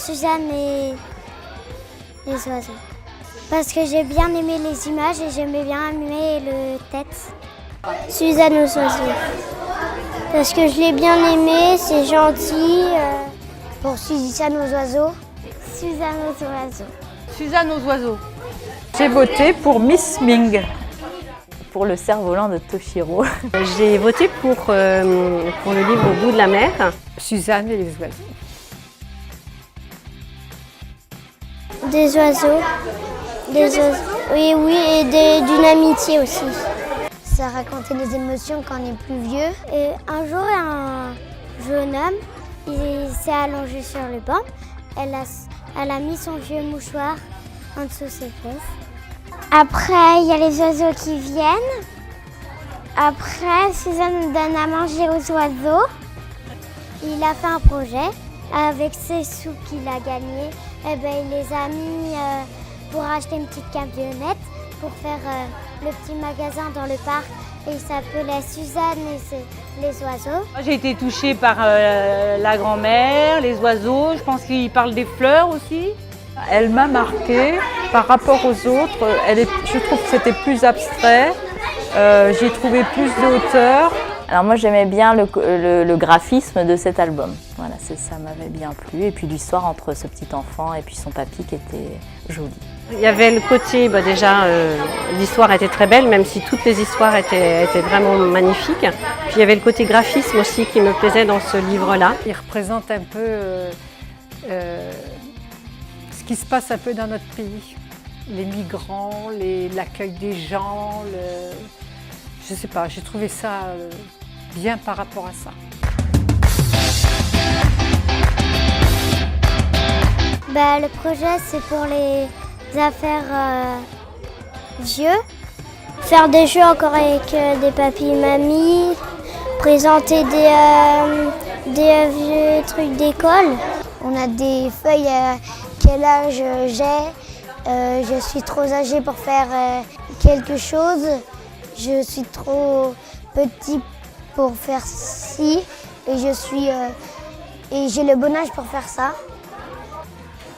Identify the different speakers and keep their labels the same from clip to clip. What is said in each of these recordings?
Speaker 1: Suzanne et les oiseaux. Parce que j'ai bien aimé les images et j'aimais bien aimer le texte. Suzanne aux oiseaux. Parce que je l'ai bien aimé, c'est gentil. Pour Suzanne aux oiseaux. Suzanne aux oiseaux.
Speaker 2: Suzanne aux oiseaux.
Speaker 3: J'ai voté pour Miss Ming. Pour le cerf-volant de Toshiro.
Speaker 4: J'ai voté pour le livre Au bout de la mer.
Speaker 2: Suzanne et les oiseaux.
Speaker 1: Des oiseaux. Des oiseaux. Oui, oui, et d'une amitié aussi. Ça racontait les émotions quand on est plus vieux. Et un jour, un jeune homme, il s'est allongé sur le banc. Elle a mis son vieux mouchoir en dessous ses fesses. Après, il y a les oiseaux qui viennent. Après, Suzanne donne à manger aux oiseaux. Il a fait un projet. Avec ses sous qu'il a gagnés, eh ben, il les a mis pour acheter une petite camionnette pour faire le petit magasin dans le parc. Et il s'appelait Suzanne et les oiseaux.
Speaker 2: J'ai été touchée par la grand-mère, les oiseaux. Je pense qu'il parle des fleurs aussi.
Speaker 3: Elle m'a marquée par rapport aux autres. Je trouve que c'était plus abstrait. J'ai trouvé plus de hauteur. Alors moi j'aimais bien le graphisme de cet album. Voilà, ça m'avait bien plu. Et puis l'histoire entre ce petit enfant et puis son papy qui était jolie.
Speaker 4: Il y avait le côté, déjà l'histoire était très belle, même si toutes les histoires étaient vraiment magnifiques. Puis il y avait le côté graphisme aussi qui me plaisait dans ce livre-là.
Speaker 2: Il représente un peu ce qui se passe un peu dans notre pays. Les migrants, l'accueil des gens, je sais pas, j'ai trouvé ça bien par rapport à ça.
Speaker 1: Le projet, c'est pour les affaires vieux. Faire des jeux encore avec des papis et mamies. Présenter des vieux trucs d'école. On a des feuilles quel âge j'ai. Je suis trop âgée pour faire quelque chose. Je suis trop petit pour faire ci. Et j'ai le bon âge pour faire ça.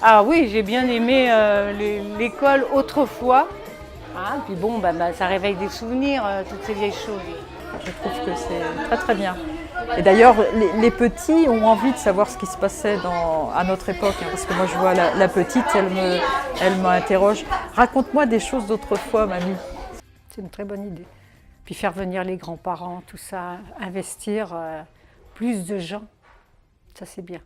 Speaker 2: Ah oui, j'ai bien aimé l'école autrefois. Puis bon, ça réveille des souvenirs, toutes ces vieilles choses.
Speaker 3: Je trouve que c'est très très bien. Et d'ailleurs, les petits ont envie de savoir ce qui se passait à notre époque. Parce que moi, je vois la petite, elle m'interroge. Raconte-moi des choses d'autrefois, mamie.
Speaker 2: C'est une très bonne idée. Puis faire venir les grands-parents, tout ça, investir plus de gens, ça c'est bien.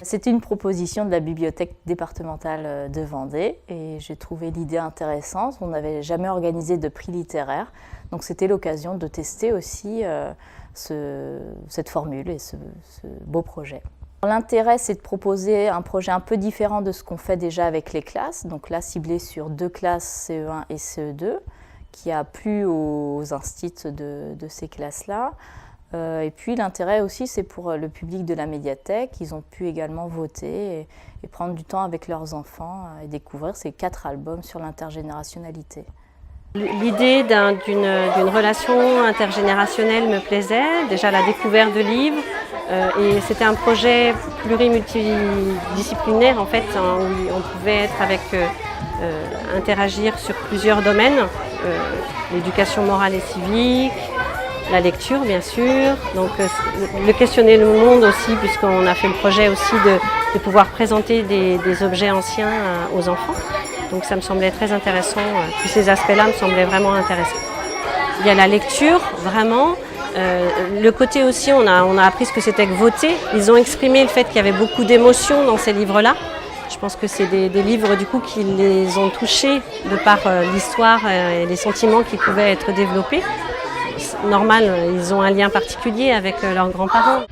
Speaker 3: C'était une proposition de la bibliothèque départementale de Vendée et j'ai trouvé l'idée intéressante. On n'avait jamais organisé de prix littéraire, donc c'était l'occasion de tester aussi cette formule et ce beau projet. L'intérêt, c'est de proposer un projet un peu différent de ce qu'on fait déjà avec les classes, donc là ciblé sur 2 classes CE1 et CE2, qui a plu aux instituts de ces classes-là. Et puis l'intérêt aussi, c'est pour le public de la médiathèque. Ils ont pu également voter et prendre du temps avec leurs enfants et découvrir ces 4 albums sur l'intergénérationnalité.
Speaker 4: L'idée d'une relation intergénérationnelle me plaisait, déjà la découverte de livres. Et c'était un projet plurimultidisciplinaire en fait, où on pouvait être interagir sur plusieurs domaines. L'éducation morale et civique, la lecture bien sûr, donc le questionner le monde aussi, puisqu'on a fait le projet aussi de pouvoir présenter des objets anciens aux enfants. Donc ça me semblait très intéressant, tous ces aspects-là me semblaient vraiment intéressants. Il y a la lecture, vraiment. Le côté aussi, on a appris ce que c'était que voter. Ils ont exprimé le fait qu'il y avait beaucoup d'émotions dans ces livres-là. Je pense que c'est des livres du coup qui les ont touchés de par l'histoire et les sentiments qui pouvaient être développés. Normal, ils ont un lien particulier avec leurs grands-parents.